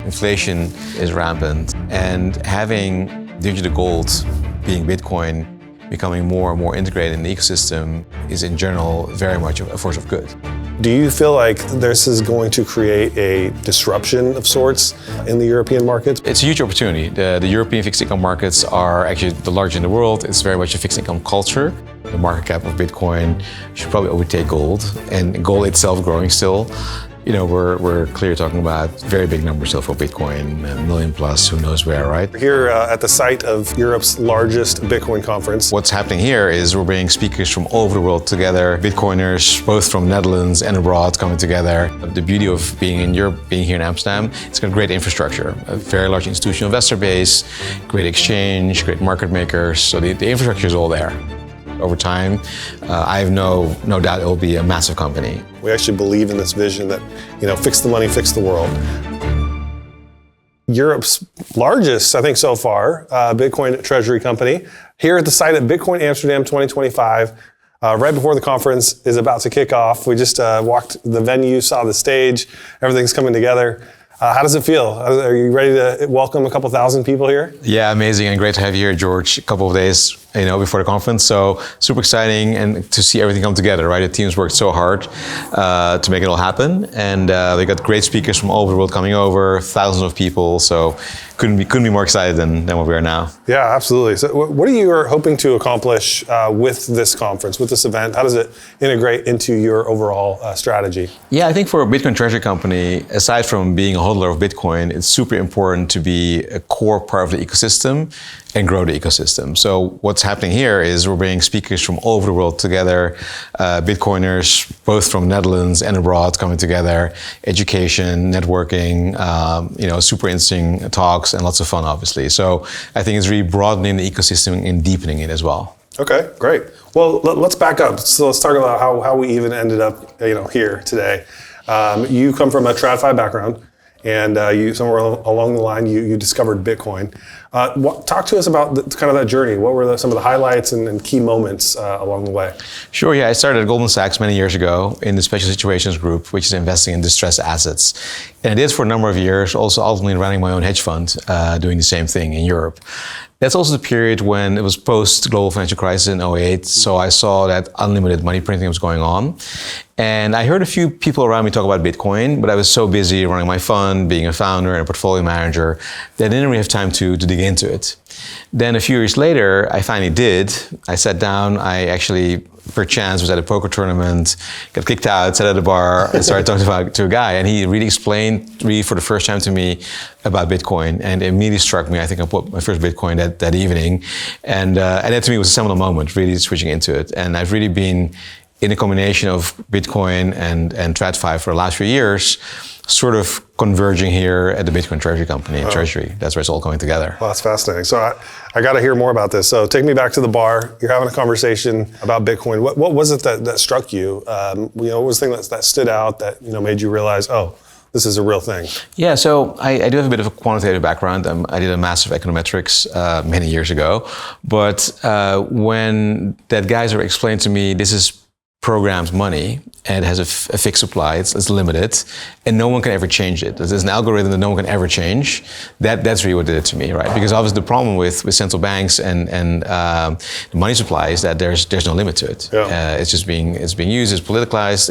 Inflation is rampant, and having digital gold, being Bitcoin, becoming more and more integrated in the ecosystem is in general very much a force of good. Do you feel like this is going to create a disruption of sorts in the European markets? It's a huge opportunity. The European fixed income markets are actually the largest in the world. It's very much a fixed income culture. The market cap of Bitcoin should probably overtake gold, and gold itself growing still. You know, we're clearly talking about very big numbers still for Bitcoin, a million plus, who knows where, right? Here at the site of Europe's largest Bitcoin conference. What's happening here is we're bringing speakers from all over the world together, Bitcoiners, both from Netherlands and abroad, coming together. The beauty of being in Europe, being here in Amsterdam, it's got great infrastructure, a very large institutional investor base, great exchange, great market makers, so the infrastructure is all there. Over time, I have no doubt it will be a massive company. We actually believe in this vision that, fix the money, fix the world. Europe's largest, I think so far, Bitcoin Treasury company, here at the site at Bitcoin Amsterdam 2025, right before the conference is about to kick off. We just walked the venue, saw the stage, everything's coming together. How does it feel? Are you ready to welcome a couple thousand people here? Yeah, amazing and great to have you here, George. A couple of days, before the conference. So super exciting and to see everything come together, right? The teams worked so hard to make it all happen, and we got great speakers from all over the world coming over, thousands of people. So couldn't be more excited than what we are now. Yeah, absolutely. So what are you hoping to accomplish with this conference, with this event? How does it integrate into your overall strategy? Yeah, I think for a Bitcoin Treasury company, aside from being a hodler of Bitcoin, it's super important to be a core part of the ecosystem and grow the ecosystem. So what's happening here is we're bringing speakers from all over the world together, Bitcoiners, both from Netherlands and abroad, coming together, education, networking, super interesting talks and lots of fun, obviously. So I think it's really broadening the ecosystem and deepening it as well. Okay, great. Well, let's back up. So let's talk about how we even ended up, here today. You come from a TradFi background, and you somewhere along the line you discovered Bitcoin. Talk to us about kind of that journey. What were some of the highlights and key moments along the way? Sure, yeah. I started at Goldman Sachs many years ago in the Special Situations Group, which is investing in distressed assets. And I did for a number of years, also ultimately running my own hedge fund, doing the same thing in Europe. That's also the period when it was post-global financial crisis in 2008, so I saw that unlimited money printing was going on. And I heard a few people around me talk about Bitcoin, but I was so busy running my fund, being a founder and a portfolio manager, that I didn't really have time to dig into it. Then a few years later, I finally did. I sat down, I actually, per chance, was at a poker tournament, got kicked out, sat at a bar, and started talking to a guy, and he really explained, for the first time to me, about Bitcoin, and it immediately struck me. I think I bought my first Bitcoin that evening, and that to me was a seminal moment, really switching into it. And I've really been in a combination of Bitcoin and TradFi for the last few years, sort of converging here at the Bitcoin Treasury company, Treasury. That's where it's all coming together. Well, that's fascinating. So I got to hear more about this. So take me back to the bar. You're having a conversation about Bitcoin. What was it that struck you? What was the thing that stood out that made you realize, this is a real thing? Yeah, so I do have a bit of a quantitative background. I did a master of econometrics many years ago. But when that guy sort of explained to me, this is programmed money, and it has a fixed supply, it's limited, and no one can ever change it. There's an algorithm that no one can ever change. That's really what did it to me, right? Because obviously the problem with central banks and the money supply is that there's no limit to it. Yeah. It's being used, it's politicalized,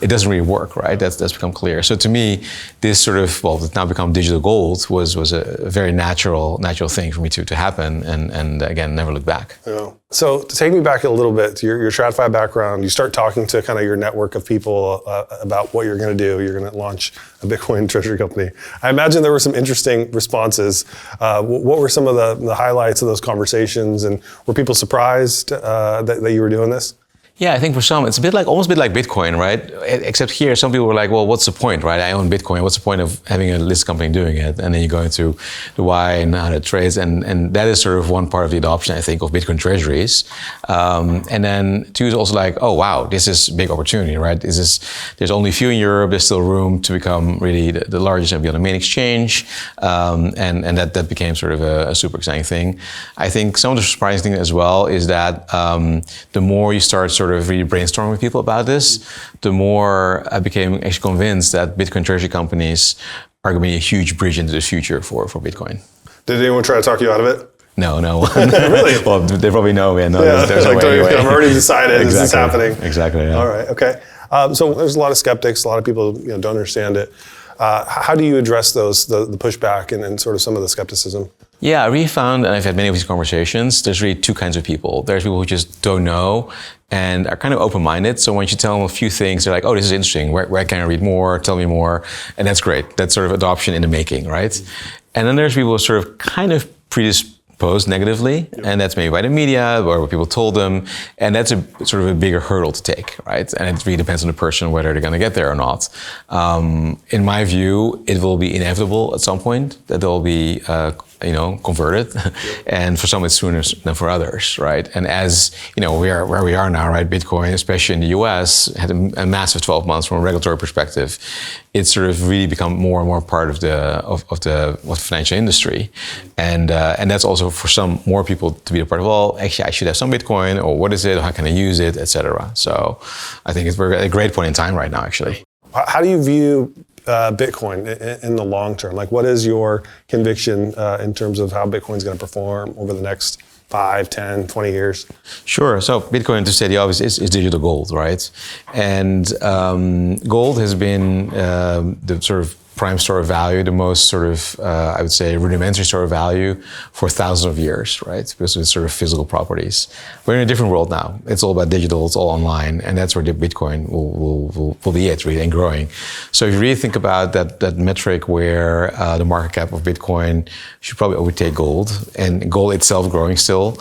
it doesn't really work, right? That's become clear. So to me, this sort of, it's now become digital gold was a very natural thing for me to happen, and again, never look back. Yeah. So to take me back a little bit to your TradFi background, you start talking to kind of your network of people about what you're going to do. You're going to launch a Bitcoin Treasury company. I imagine there were some interesting responses. What were some of the highlights of those conversations, and were people surprised that you were doing this? Yeah, I think for some, it's almost a bit like Bitcoin, right? Except here, some people were like, well, what's the point, right? I own Bitcoin. What's the point of having a listed company doing it? And then you go into the why and how it trades. And that is sort of one part of the adoption, I think, of Bitcoin treasuries. And then two is also like, oh, wow, this is a big opportunity, right? There's only a few in Europe. There's still room to become really the largest and be on the main exchange. And that became sort of a super exciting thing. I think some of the surprising thing as well is that the more you start sort of really brainstorming with people about this, the more I became actually convinced that Bitcoin treasury companies are going to be a huge bridge into the future for Bitcoin. Did anyone try to talk you out of it? No. Really? Well, they probably know. Yeah, no, Yeah, there's like, no way anyway. I've already decided Exactly. this is happening. Exactly. Yeah. All right. Okay. So there's a lot of skeptics. A lot of people don't understand it. How do you address the pushback and sort of some of the skepticism? Yeah, I really found, and I've had many of these conversations, there's really two kinds of people. There's people who just don't know and are kind of open-minded. So once you tell them a few things, they're like, oh, this is interesting. Where can I read more? Tell me more. And that's great. That's sort of adoption in the making, right? And then there's people who sort of kind of predisposed negatively, and that's maybe by the media or what people told them, and that's a sort of a bigger hurdle to take, right? And it really depends on the person whether they're going to get there or not. In my view, it will be inevitable at some point that they'll be converted, and for some it's sooner than for others, right? And as we are where we are now, right? Bitcoin, especially in the US, had a massive 12 months from a regulatory perspective. It's sort of really become more and more part of the financial industry, and that's also for some more people to be a part of. Well, actually, I should have some Bitcoin, or what is it? Or how can I use it, etc. So, I think we're at a great point in time right now, actually. How do you view Bitcoin in the long term? Like, what is your conviction in terms of how Bitcoin is going to perform over the next 5, 10, 20 years? Sure. So Bitcoin, to say the obvious, is digital gold, right? And gold has been the sort of prime store of value, the most sort of, I would say, rudimentary store of value for thousands of years, right? Because of its sort of physical properties. We're in a different world now. It's all about digital, it's all online, and that's where the Bitcoin will be it, really, and growing. So if you really think about that metric where the market cap of Bitcoin should probably overtake gold, and gold itself growing still,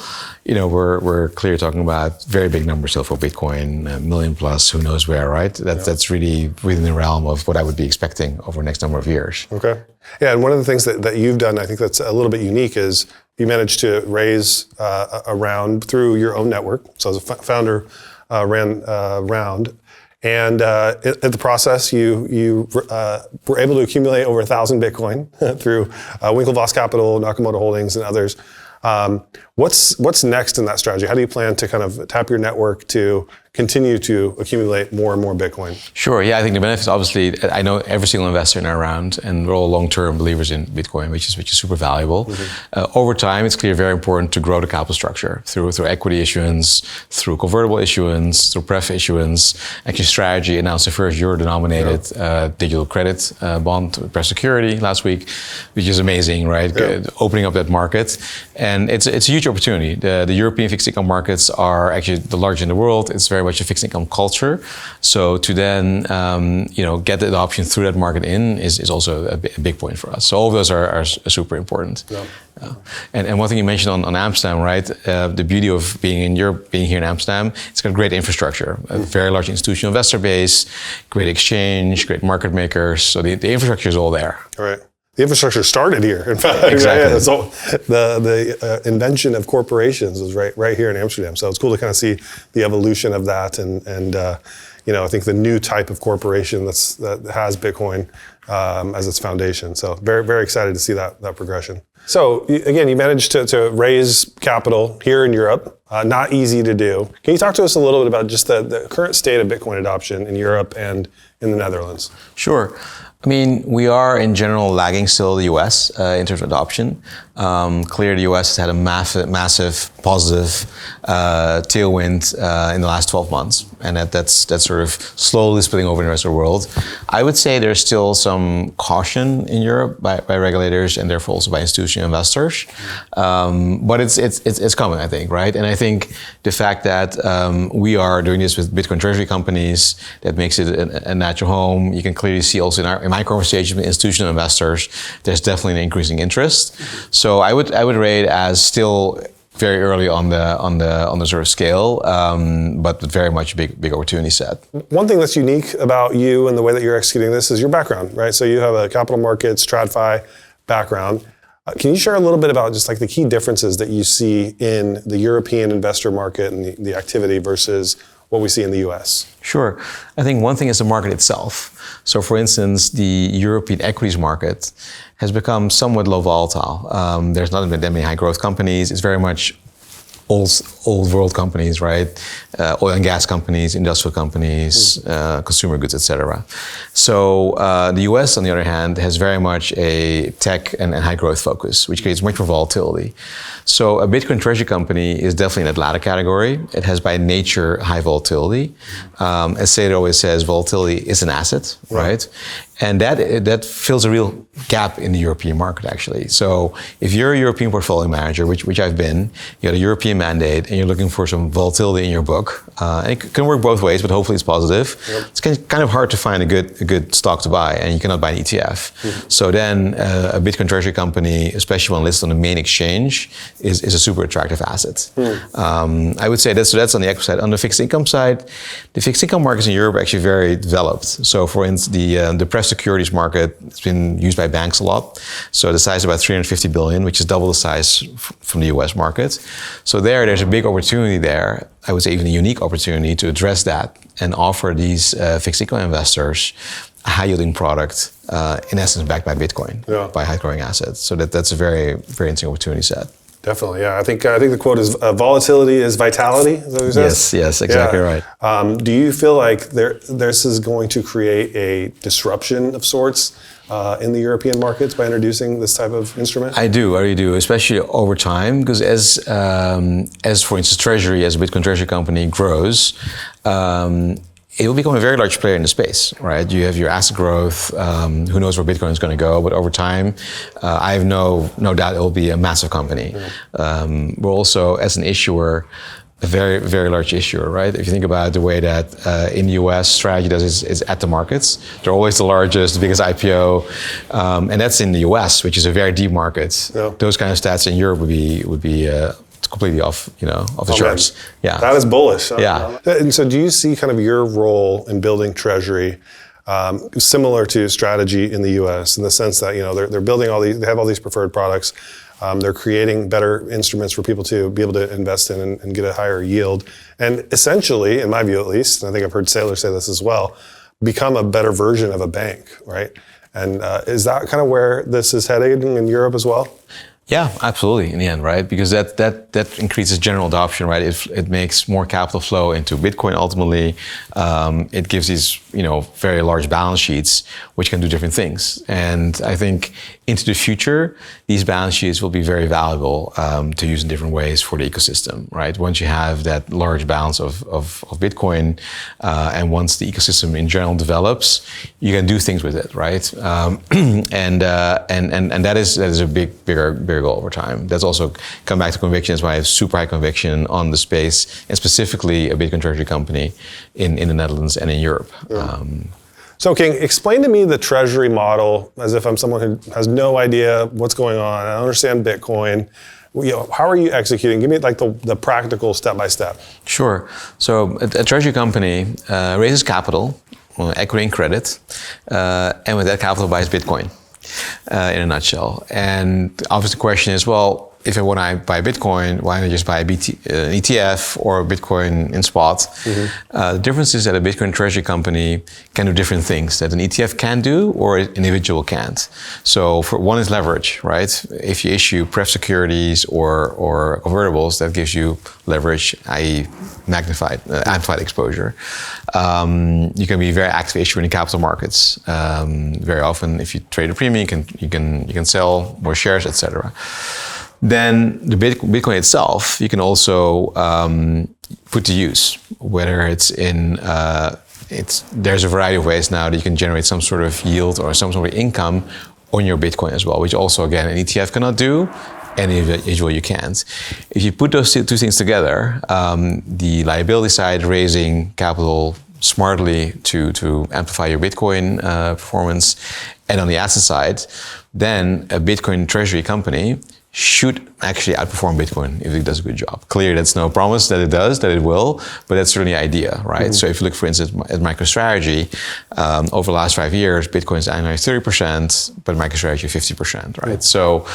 we're clearly talking about very big numbers still for Bitcoin, $1 million plus, who knows where, right? That's really within the realm of what I would be expecting over the next number of years. Okay. Yeah, and one of the things that you've done, I think that's a little bit unique, is you managed to raise a round through your own network. So as a founder, ran a round. And at the process, you were able to accumulate over 1,000 Bitcoin through Winklevoss Capital, Nakamoto Holdings, and others. What's next in that strategy? How do you plan to kind of tap your network to continue to accumulate more and more Bitcoin? Sure. Yeah, I think the benefits, obviously, I know every single investor in our round, and we're all long-term believers in Bitcoin, which is super valuable. Mm-hmm. Over time, it's clear very important to grow the capital structure through equity issuance, through convertible issuance, through pref issuance. Actually, Strategy announced the first euro-denominated digital credit bond pref security last week, which is amazing, right? Yeah. Opening up that market, and it's a huge opportunity. The European fixed income markets are actually the largest in the world. It's very much a fixed income culture. So to then get the adoption through that market is also a big point for us. So all of those are super important. Yeah. And one thing you mentioned on Amsterdam, right? The beauty of being in Europe, being here in Amsterdam, it's got great infrastructure, a very large institutional investor base, great exchange, great market makers. So the infrastructure is all there. All right. The infrastructure started here. In fact, exactly. Yeah, so the invention of corporations was right here in Amsterdam. So it's cool to kind of see the evolution of that, and I think the new type of corporation that has Bitcoin as its foundation. So very, very excited to see that progression. So again, you managed to raise capital here in Europe. Not easy to do. Can you talk to us a little bit about just the current state of Bitcoin adoption in Europe and in the Netherlands? Sure. I mean, we are in general lagging still the US in terms of adoption. Clearly, the US has had a massive positive tailwind in the last 12 months, and that's sort of slowly spilling over in the rest of the world. I would say there's still some caution in Europe by regulators and therefore also by institutional investors, but it's coming, I think, right? And I think the fact that we are doing this with Bitcoin Treasury companies, that makes it a natural home. You can clearly see also in my conversations with institutional investors, there's definitely an increasing interest. So I would rate as still very early on the sort of scale, but very much a big opportunity set. One thing that's unique about you and the way that you're executing this is your background, right? So you have a capital markets, TradFi background. Can you share a little bit about just like the key differences that you see in the European investor market and the activity versus what we see in the US? Sure. I think one thing is the market itself. So for instance, the European equities market has become somewhat low volatile. There's not that many high growth companies. It's very much old world companies, right? Oil and gas companies, industrial companies, consumer goods, etc. So the US, on the other hand, has very much a tech and high growth focus, which creates much more volatility. So a Bitcoin treasury company is definitely in that latter category. It has by nature high volatility. As Sater always says, volatility is an asset, right? And that fills a real gap in the European market, actually. So if you're a European portfolio manager, which I've been, you got a European mandate, and you're looking for some volatility in your book, and it can work both ways, but hopefully it's positive. It's kind of hard to find a good stock to buy, and you cannot buy an ETF. So then a Bitcoin treasury company, especially when listed on the main exchange, is a super attractive asset. I would say that's on the equity side. On the fixed income side, the fixed income markets in Europe are actually very developed. So for instance, the press securities market has been used by banks a lot. So the size is about 350 billion, which is double the size from the US market. So there's a big opportunity there. I would say even a unique opportunity to address that and offer these fixed income investors a high yielding product, in essence backed by Bitcoin, by high growing assets. So that's a very, very interesting opportunity set. Definitely, yeah. I think the quote is volatility is vitality. Is that what he says? Yes, exactly right. Do you feel like this is going to create a disruption of sorts in the European markets by introducing this type of instrument? I really do, especially over time, because as for instance, Treasury, as a Bitcoin treasury company grows, it will become a very large player in the space, right? You have your asset growth. Who knows where Bitcoin is going to go? But over time, I have no doubt it will be a massive company. We're also, as an issuer, a very, very large issuer, right? If you think about the way that in the US strategy does is at the markets. They're always the largest, the biggest IPO, and that's in the US, which is a very deep market. Those kind of stats in Europe would be completely off the charts. Man. Yeah, that is bullish. Yeah. And so, do you see kind of your role in building Treasury similar to strategy in the U.S. in the sense that they're building they have all these preferred products, they're creating better instruments for people to be able to invest in and get a higher yield, and essentially, in my view at least, and I think I've heard Saylor say this as well, become a better version of a bank, right? And is that kind of where this is heading in Europe as well? Yeah, absolutely. In the end, right? Because that increases general adoption, right? It makes more capital flow into Bitcoin. Ultimately, it gives these very large balance sheets which can do different things. And I think into the future, these balance sheets will be very valuable to use in different ways for the ecosystem, right? Once you have that large balance of Bitcoin, and once the ecosystem in general develops, you can do things with it, right? And that is a bigger goal over time. That's also come back to conviction. That's why I have super high conviction on the space, and specifically a Bitcoin treasury company in the Netherlands and in Europe. So Khing, explain to me the treasury model as if I'm someone who has no idea what's going on. I don't understand Bitcoin. How are you executing? Give me like the practical step-by-step. Sure. So a treasury company raises capital, equity and credit, and with that capital buys Bitcoin. In a nutshell. And obviously the question is, well, if I want to buy Bitcoin, why don't I just buy an ETF or Bitcoin in spot? The difference is that a Bitcoin treasury company can do different things that an ETF can do or an individual can't. So for one is leverage, right? If you issue pref securities or convertibles, that gives you leverage, i.e. amplified exposure. You can be very active issuer in the capital markets. Very often, if you trade a premium, you can sell more shares, etc. Then the Bitcoin itself, you can also put to use, whether it's in, there's a variety of ways now that you can generate some sort of yield or some sort of income on your Bitcoin as well, which also, again, an ETF cannot do, and individual you can't. If you put those two things together, the liability side, raising capital smartly to amplify your Bitcoin performance, and on the asset side, then a Bitcoin treasury company should actually outperform Bitcoin if it does a good job. Clearly, that's no promise that it does, that it will, but that's certainly the idea, right? So if you look, for instance, at MicroStrategy, over the last 5 years, Bitcoin's annually 30%, but MicroStrategy 50%, right? So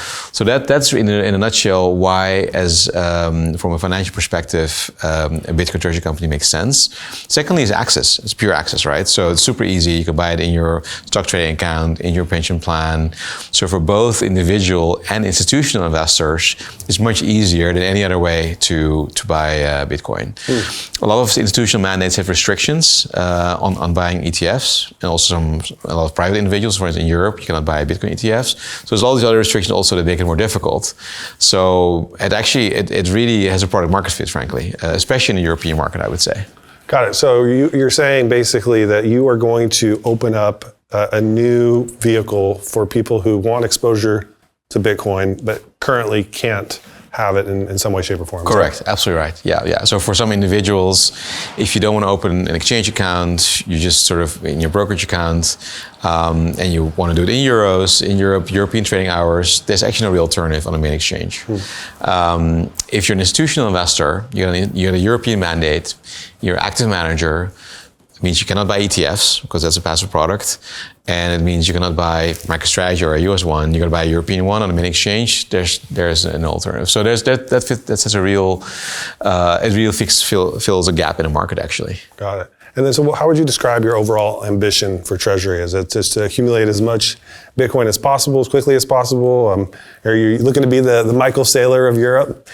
that's in a nutshell why, as from a financial perspective, a Bitcoin treasury company makes sense. Secondly is access. It's pure access, right? So it's super easy. You can buy it in your stock trading account, in your pension plan. So for both individual and institutional investors, it's much easier than any other way to buy Bitcoin. A lot of institutional mandates have restrictions on buying ETFs, and also a lot of private individuals. For instance, in Europe, you cannot buy Bitcoin ETFs. So there's all these other restrictions also that make it more difficult. So it really has a product market fit, frankly, especially in the European market, I would say. Got it. So you're saying basically that you are going to open up a new vehicle for people who want exposure to Bitcoin, but currently can't have it in some way, shape, or form. Correct. Absolutely right. Yeah. So for some individuals, if you don't want to open an exchange account, you just sort of in your brokerage account, and you want to do it in euros, in European trading hours, there's actually no real alternative on the main exchange. If you're an institutional investor, you got a European mandate, you're an active manager, it means you cannot buy ETFs because that's a passive product. And it means you cannot buy MicroStrategy or a US one. You got to buy a European one on the main exchange. There's an alternative. So that's a real, fills a gap in the market actually. Got it. And then, so how would you describe your overall ambition for Treasury? Is it just to accumulate as much Bitcoin as possible, as quickly as possible? Are you looking to be the Michael Saylor of Europe?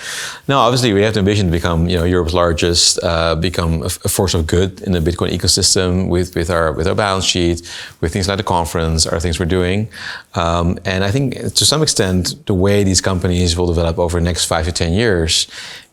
No, obviously we have the ambition to become, Europe's largest, become a force of good in the Bitcoin ecosystem with our balance sheet, with things like the conference, our things we're doing, and I think to some extent the way these companies will develop over the next 5 to 10 years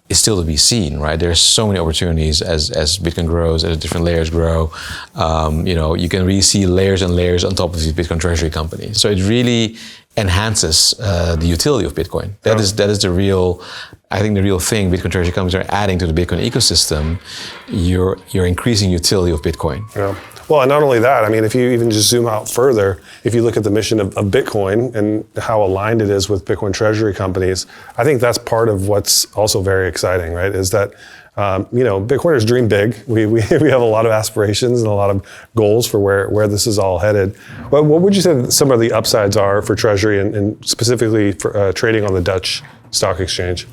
is still to be seen, right? There's so many opportunities as Bitcoin grows, as different layers grow. You can really see layers and layers on top of these Bitcoin treasury companies. So it really enhances the utility of Bitcoin. That is the real, I think the real thing Bitcoin treasury companies are adding to the Bitcoin ecosystem. You're increasing utility of Bitcoin. Yeah. Well, and not only that, I mean, if you even just zoom out further, if you look at the mission of Bitcoin and how aligned it is with Bitcoin treasury companies, I think that's part of what's also very exciting, right? Is that, Bitcoiners dream big. We have a lot of aspirations and a lot of goals for where this is all headed. But what would you say that some of the upsides are for treasury and specifically for trading on the Dutch stock exchange?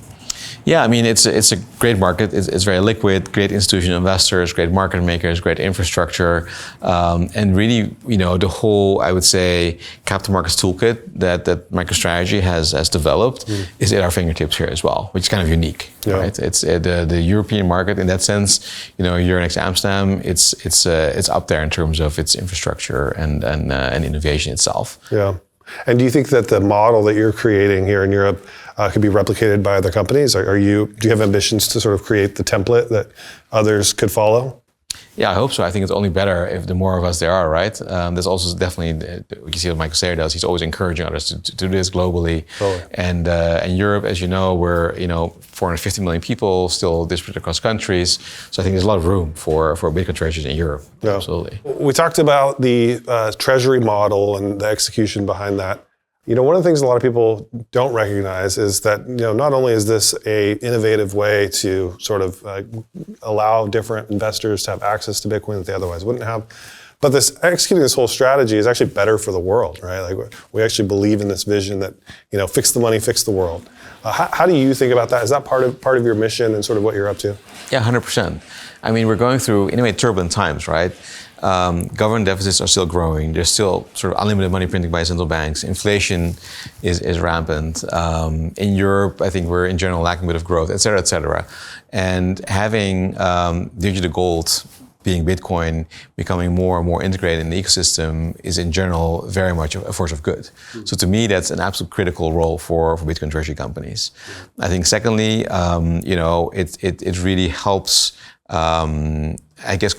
Yeah, I mean, it's a great market. It's very liquid, great institutional investors, great market makers, great infrastructure, and really, the whole, I would say, capital markets toolkit that MicroStrategy has developed is at our fingertips here as well, which is kind of unique, right? It's the European market in that sense. Euronext Amsterdam, it's up there in terms of its infrastructure and innovation itself. Yeah. And do you think that the model that you're creating here in Europe could be replicated by other companies? Do you have ambitions to sort of create the template that others could follow? Yeah, I hope so. I think it's only better if the more of us there are, right? There's also definitely, you see what Michael Saylor does, he's always encouraging others to do this globally. Totally. And in Europe, as you know, we're 450 million people, still dispersed across countries. So I think there's a lot of room for Bitcoin treasuries in Europe. Yeah. Absolutely. We talked about the treasury model and the execution behind that. One of the things a lot of people don't recognize is that, not only is this a innovative way to sort of allow different investors to have access to Bitcoin that they otherwise wouldn't have, but executing this whole strategy is actually better for the world, right? Like we actually believe in this vision that, fix the money, fix the world. How do you think about that? Is that part of your mission and sort of what you're up to? Yeah, 100%. I mean, we're going through, in a way, turbulent times, right? Government deficits are still growing. There's still sort of unlimited money printing by central banks. Inflation is rampant. In Europe, I think we're in general lacking a bit of growth, et cetera, et cetera. And having digital gold, being Bitcoin, becoming more and more integrated in the ecosystem is in general very much a force of good. So to me, that's an absolute critical role for Bitcoin treasury companies. I think secondly, it really helps,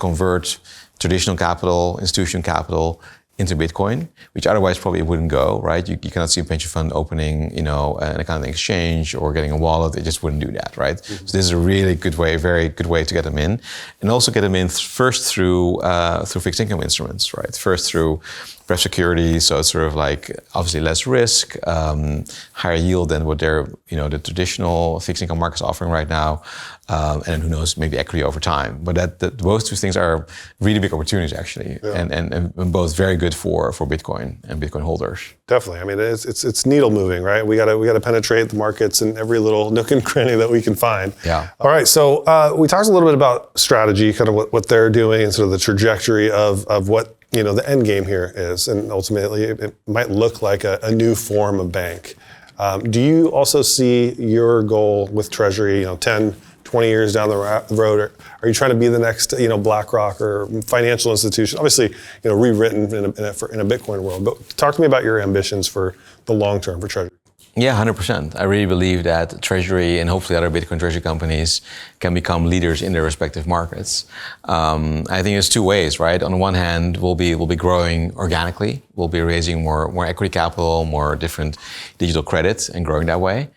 convert traditional capital, institutional capital into Bitcoin, which otherwise probably wouldn't go, right? You cannot see a pension fund opening, an account in exchange or getting a wallet. It just wouldn't do that, right? So this is a really good way, very good way to get them in, and also get them in first through fixed income instruments, right? First through pref security, so it's sort of like obviously less risk, higher yield than what the traditional fixed income market's offering right now, and who knows, maybe equity over time. But those two things are really big opportunities actually, and both very good for Bitcoin and Bitcoin holders. Definitely. I mean, it's needle moving, right? We gotta penetrate the markets in every little nook and cranny that we can find. Yeah. All right. So we talked a little bit about strategy, kind of what they're doing, and sort of the trajectory of what the end game here is, and ultimately it might look like a new form of bank. Do you also see your goal with Treasury, 10, 20 years down the road? Are you trying to be the next, BlackRock or financial institution? Obviously, rewritten in a Bitcoin world. But talk to me about your ambitions for the long term for Treasury. Yeah, 100%. I really believe that Treasury and hopefully other Bitcoin Treasury companies can become leaders in their respective markets. I think there's two ways, right? On the one hand, we'll be growing organically. We'll be raising more equity capital, more different digital credits, and growing that way.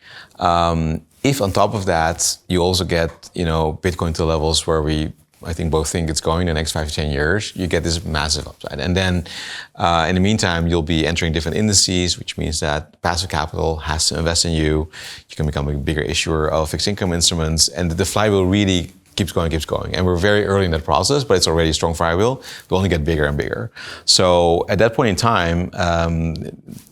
If on top of that, you also get, Bitcoin to levels where I think both think it's going in the next 5 to 10 years, you get this massive upside. And then in the meantime, you'll be entering different indices, which means that passive capital has to invest in you. You can become a bigger issuer of fixed income instruments, and the flywheel really keeps going. And we're very early in that process, but it's already a strong flywheel. We'll only get bigger and bigger. So at that point in time,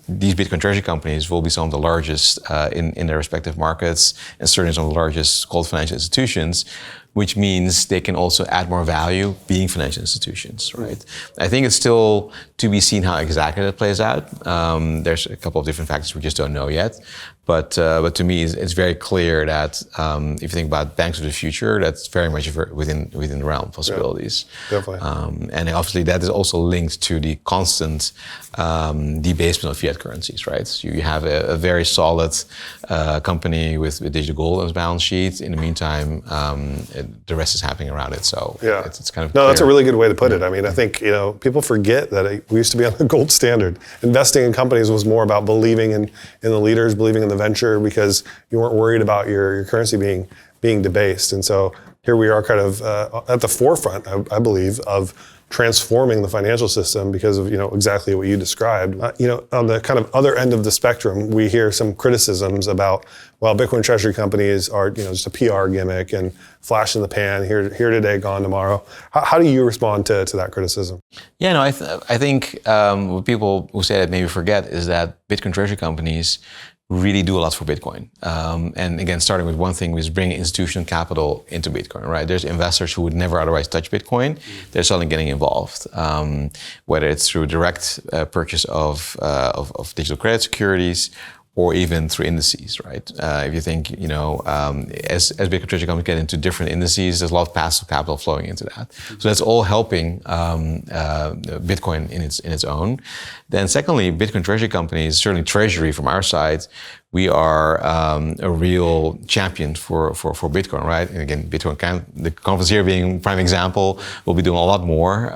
these Bitcoin Treasury companies will be some of the largest in their respective markets, and certainly some of the largest called financial institutions, which means they can also add more value being financial institutions, right? I think it's still to be seen how exactly that plays out. There's a couple of different factors we just don't know yet. But to me, it's very clear that if you think about banks of the future, that's very much within the realm of possibilities. Yeah, definitely. And obviously that is also linked to the constant debasement of fiat currencies, right? So you have a very solid company with digital gold on its balance sheet. In the meantime, the rest is happening around it. So yeah, it's kind of no, clear. that's a really good way to put it. I mean, I think people forget that we used to be on the gold standard. Investing in companies was more about believing in the leaders, believing in the venture, because you weren't worried about your currency being debased. And so here we are, kind of at the forefront, I believe, of transforming the financial system because of exactly what you described. On the kind of other end of the spectrum, we hear some criticisms about, well, Bitcoin Treasury companies are just a PR gimmick and flash in the pan, here today, gone tomorrow. How do you respond to that criticism? Yeah, no, I think what people who say that maybe forget is that Bitcoin Treasury companies really do a lot for Bitcoin. And again, starting with one thing, was bringing institutional capital into Bitcoin, right? There's investors who would never otherwise touch Bitcoin. They're suddenly getting involved, whether it's through direct purchase of digital credit securities, or even through indices, right? If you think, as Bitcoin Treasury companies get into different indices, there's a lot of passive capital flowing into that. So that's all helping Bitcoin in its own. Then secondly, Bitcoin Treasury companies, certainly Treasury from our side, we are a real champion for Bitcoin, right? And again, Bitcoin, the conference here being a prime example, we'll be doing a lot more.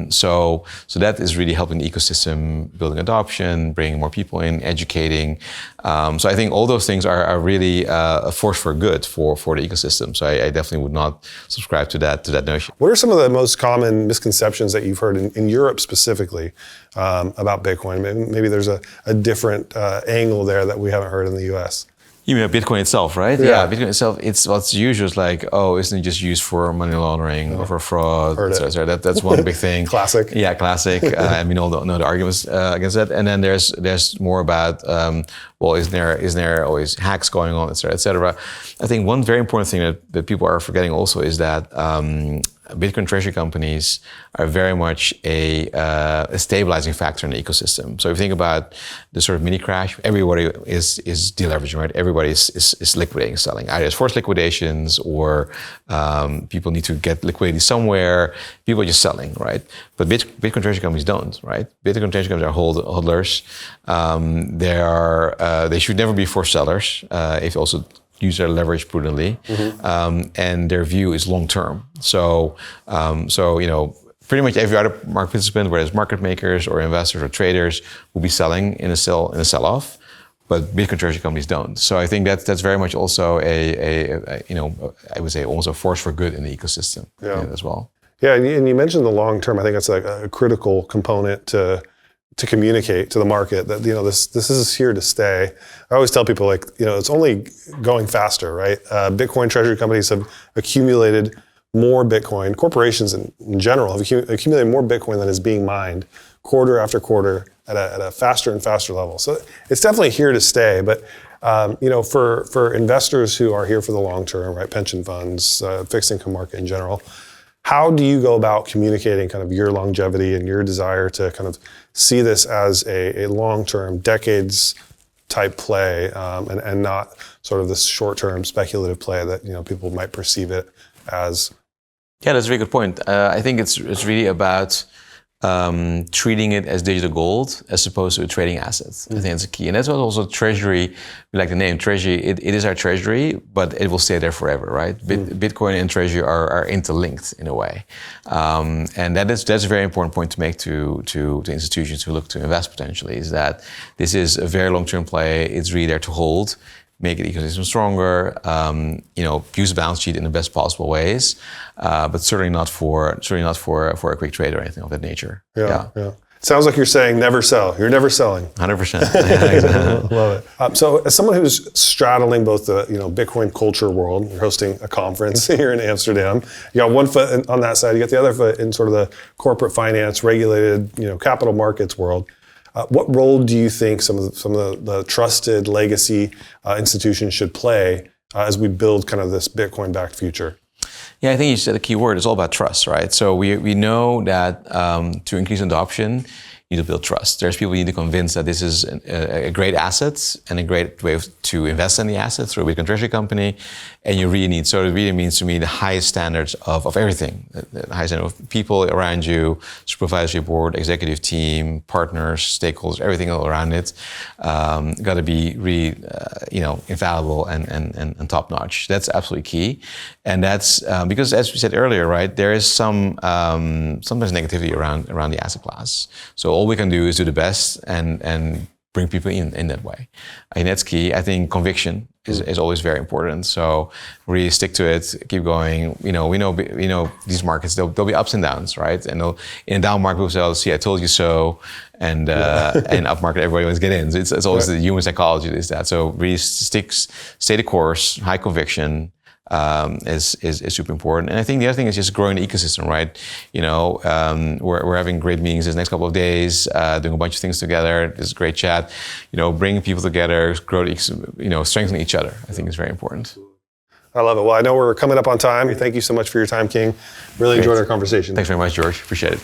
So that is really helping the ecosystem, building adoption, bringing more people in, educating. So I think all those things are really a force for good for the ecosystem. So I definitely would not subscribe to that notion. What are some of the most common misconceptions that you've heard in Europe specifically about Bitcoin? Maybe there's a different angle there that we haven't heard in the US. You mean Bitcoin itself, right? Yeah. Bitcoin itself, it's what's usual is like, oh, isn't it just used for money laundering or for fraud? Heard it. So that's one big thing. Classic. Yeah, classic. I mean, all the arguments against that. And then there's more about, well, is there always hacks going on, et cetera, et cetera. I think one very important thing that people are forgetting also is that Bitcoin Treasury companies are very much a stabilizing factor in the ecosystem. So if you think about the sort of mini crash, everybody is deleveraging, right? Everybody is liquidating, selling. Either it's forced liquidations or people need to get liquidity somewhere. People are just selling, right? But Bitcoin Treasury companies don't, right? Bitcoin Treasury companies are hodlers. They should never be forced sellers. If also use their leverage prudently, and their view is long term. So pretty much every other market participant, whether it's market makers or investors or traders, will be selling in a sell off, but Bitcoin Treasury companies don't. So I think that's very much also I would say almost a force for good in the ecosystem as well. Yeah, and you mentioned the long term. I think that's like a critical component to communicate to the market that this is here to stay. I always tell people it's only going faster, right? Bitcoin Treasury companies have accumulated more Bitcoin. Corporations in general have accumulated more Bitcoin than is being mined quarter after quarter at a faster and faster level. So it's definitely here to stay. But for investors who are here for the long term, right? Pension funds, fixed income market in general. How do you go about communicating kind of your longevity and your desire to kind of see this as a long-term, decades type play, and not sort of this short-term speculative play that people might perceive it as. Yeah, that's a very good point. I think it's really about treating it as digital gold as opposed to a trading asset. I think that's a key. And that's what also Treasury, we like the name Treasury, it is our Treasury, but it will stay there forever, right? Bitcoin and Treasury are interlinked in a way. And that's a very important point to make to institutions who look to invest potentially, is that this is a very long-term play. It's really there to hold, make the ecosystem stronger, use the balance sheet in the best possible ways, but certainly not for a quick trade or anything of that nature. Yeah. Sounds like you're saying never sell. You're never selling. 100%. Yeah, exactly. Love it. So as someone who's straddling both the Bitcoin culture world, you're hosting a conference here in Amsterdam. You got one foot on that side. You got the other foot in sort of the corporate finance, regulated, capital markets world. What role do you think some of the trusted legacy institutions should play as we build kind of this Bitcoin-backed future? Yeah, I think you said a key word. It's all about trust, right? So we know that to increase adoption, you need to build trust. There's people you need to convince that this is a great asset and a great way to invest in the asset through a Bitcoin Treasury company. And you really need, so it really means to me the highest standards of everything. The highest standard of people around you, supervisory board, executive team, partners, stakeholders, everything all around it. Got to be really, infallible and top notch. That's absolutely key. And that's because, as we said earlier, right, there is sometimes negativity around the asset class. So all we can do is do the best and bring people in that way. I think that's key. I think conviction is always very important. So really stick to it, keep going. We know these markets, there'll be ups and downs, right? And in a down market, we'll say, see, I told you so. And up market, everybody wants to get in. So it's always the human psychology is that. So really stay the course, high conviction. Is super important. And I think the other thing is just growing the ecosystem, right? We're having great meetings this next couple of days, doing a bunch of things together. This is a great chat. Bringing people together, grow the, strengthen each other. I think is very important. I love it. Well, I know we're coming up on time. Thank you so much for your time, Khing. Really enjoyed our conversation. Thanks very much, George. Appreciate it.